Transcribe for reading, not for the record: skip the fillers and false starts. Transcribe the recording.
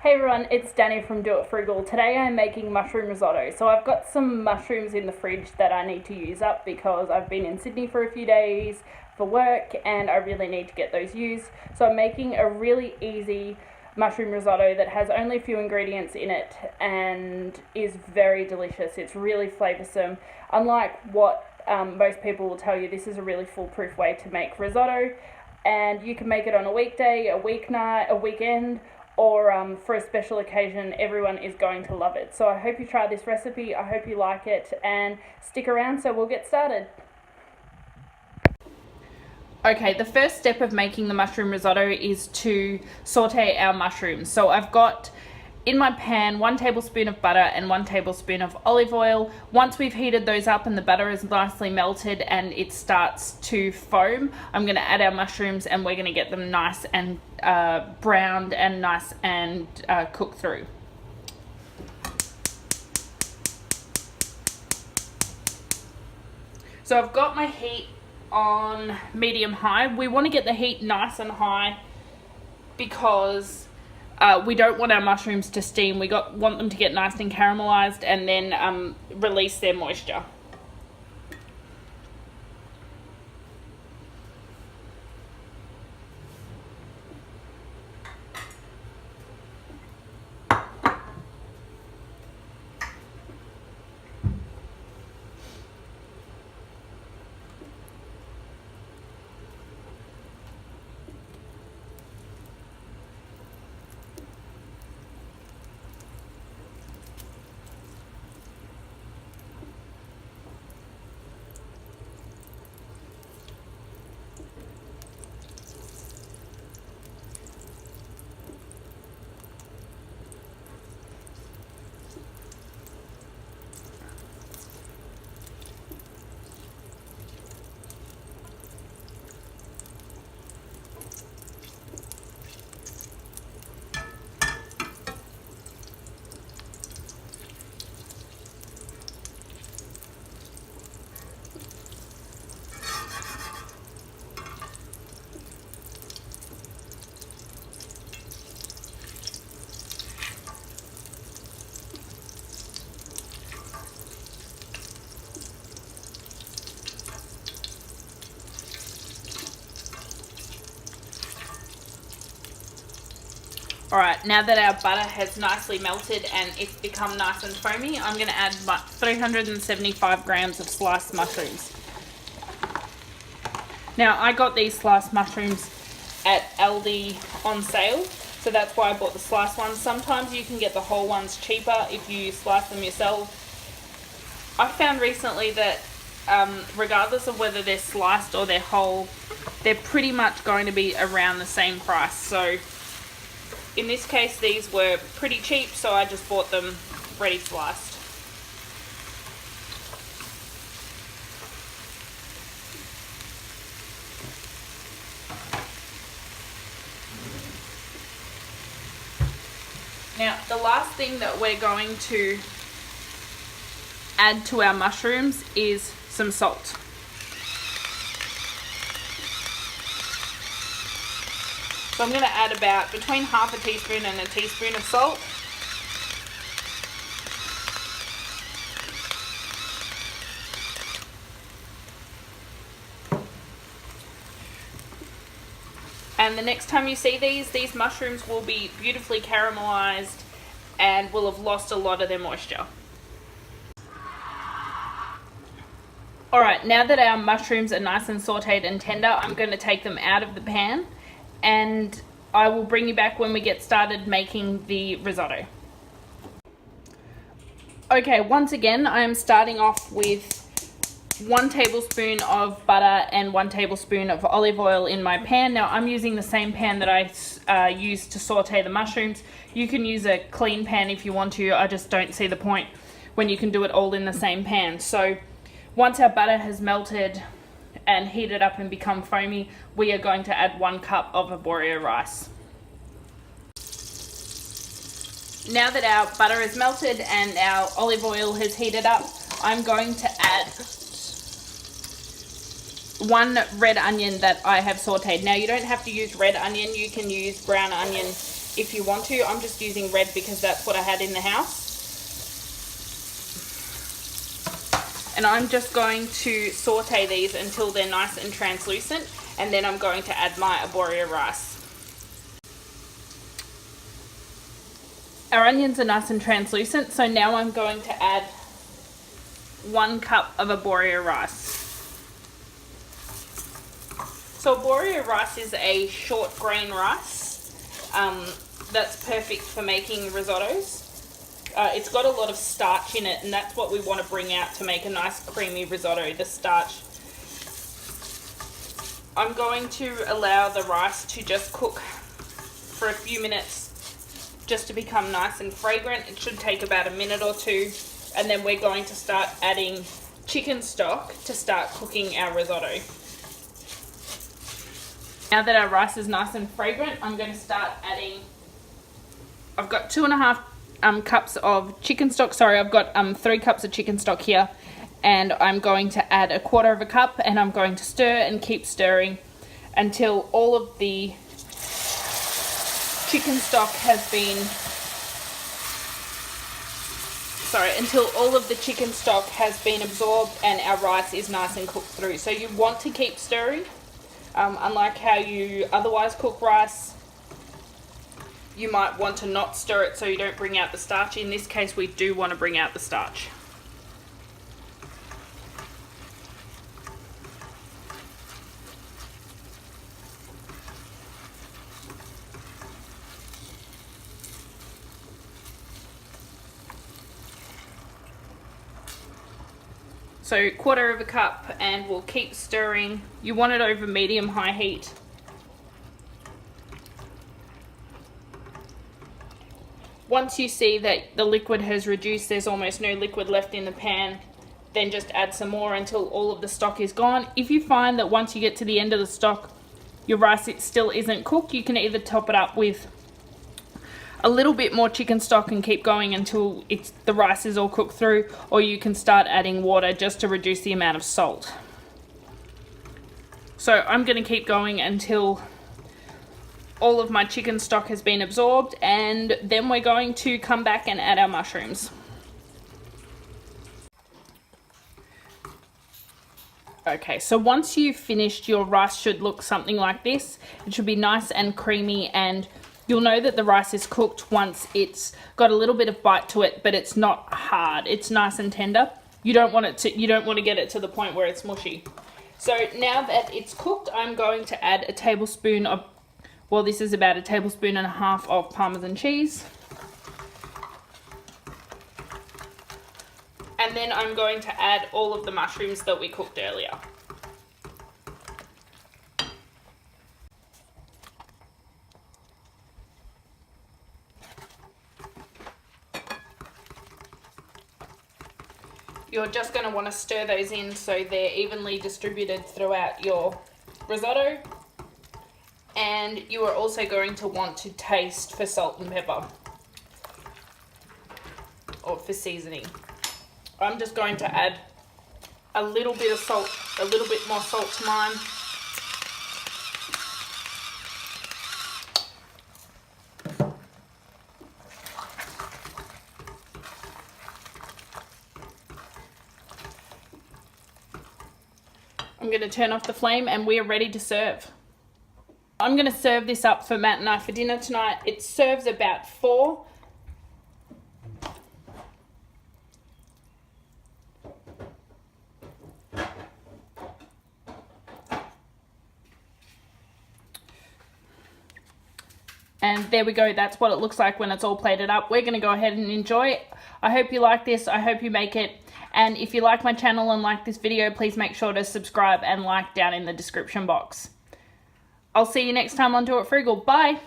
Hey everyone, it's Danny from Do It Frugal. Today I'm making mushroom risotto. So I've got some mushrooms in the fridge that I need to use up because I've been in Sydney for a few days for work and I really need to get those used. So I'm making a really easy mushroom risotto that has only a few ingredients in it and is very delicious. It's really flavoursome. Unlike what most people will tell you, this is a really foolproof way to make risotto, and you can make it on a weekday, a weeknight, a weekend, or for a special occasion. Everyone is going to love it. So I hope you try this recipe, I hope you like it, and stick around so we'll get started. Okay, the first step of making the mushroom risotto is to saute our mushrooms. So I've got in my pan 1 tablespoon of butter and 1 tablespoon of olive oil. Once we've heated those up and the butter is nicely melted and it starts to foam, I'm going to add our mushrooms and we're going to get them nice and browned and nice and cooked through. So I've got my heat on medium high. We want to get the heat nice and high because we don't want our mushrooms to steam. We want them to get nice and caramelized and then release their moisture. Alright, now that our butter has nicely melted and it's become nice and foamy, I'm going to add 375 grams of sliced mushrooms. Now, I got these sliced mushrooms at Aldi on sale, so that's why I bought the sliced ones. Sometimes you can get the whole ones cheaper if you slice them yourself. I found recently that regardless of whether they're sliced or they're whole, they're pretty much going to be around the same price. So in this case, these were pretty cheap, so I just bought them ready sliced. Now, the last thing that we're going to add to our mushrooms is some salt. So I'm going to add about between half a teaspoon and a teaspoon of salt. And the next time you see these mushrooms will be beautifully caramelized and will have lost a lot of their moisture. Alright, now that our mushrooms are nice and sauteed and tender, I'm going to take them out of the pan, and I will bring you back when we get started making the risotto. Okay, once again, I am starting off with 1 tablespoon of butter and 1 tablespoon of olive oil in my pan. Now, I'm using the same pan that I used to saute the mushrooms. You can use a clean pan if you want to. I just don't see the point when you can do it all in the same pan. So once our butter has melted and heated up and become foamy, we are going to add 1 cup of Arborio rice. Now that our butter is melted and our olive oil has heated up, I'm going to add 1 red onion that I have sauteed. Now, you don't have to use red onion, you can use brown onion if you want to. I'm just using red because that's what I had in the house. And I'm just going to saute these until they're nice and translucent, and then I'm going to add my arborio rice. Our onions are nice and translucent, so now I'm going to add 1 cup of arborio rice. So arborio rice is a short grain rice that's perfect for making risottos. It's got a lot of starch in it, and that's what we want to bring out to make a nice creamy risotto, the starch. I'm going to allow the rice to just cook for a few minutes just to become nice and fragrant. It should take about a minute or two, and then we're going to start adding chicken stock to start cooking our risotto. Now that our rice is nice and fragrant, I'm going to start adding, I've got 2.5 cups of chicken stock. Sorry, I've got 3 cups of chicken stock here, and I'm going to add 1/4 cup, and I'm going to stir and keep stirring until all of the chicken stock has been, until all of the chicken stock has been absorbed and our rice is nice and cooked through. So you want to keep stirring, unlike how you otherwise cook rice. You might want to not stir it so you don't bring out the starch. In this case, we do want to bring out the starch. So 1/4 cup, and we'll keep stirring. You want it over medium-high heat. Once you see that the liquid has reduced, there's almost no liquid left in the pan, then just add some more until all of the stock is gone. If you find that once you get to the end of the stock, your rice still isn't cooked, you can either top it up with a little bit more chicken stock and keep going until the rice is all cooked through, or you can start adding water just to reduce the amount of salt. So I'm going to keep going until all of my chicken stock has been absorbed, and then we're going to come back and add our mushrooms. Okay, so once you've finished, your rice should look something like this. It should be nice and creamy, and you'll know that the rice is cooked once it's got a little bit of bite to it, but it's not hard. It's nice and tender. You don't want to get it to the point where it's mushy. So now that it's cooked, I'm going to add a tablespoon of, well, this is about 1.5 tablespoons of Parmesan cheese. And then I'm going to add all of the mushrooms that we cooked earlier. You're just going to want to stir those in so they're evenly distributed throughout your risotto. And you are also going to want to taste for salt and pepper, or for seasoning. I'm just going to add a little bit of salt, a little bit more salt to mine. I'm going to turn off the flame and we are ready to serve. I'm going to serve this up for Matt and I for dinner tonight. It serves about 4. And there we go. That's what it looks like when it's all plated up. We're going to go ahead and enjoy it. I hope you like this. I hope you make it. And if you like my channel and like this video, please make sure to subscribe and like down in the description box. I'll see you next time on Do It Frugal. Bye.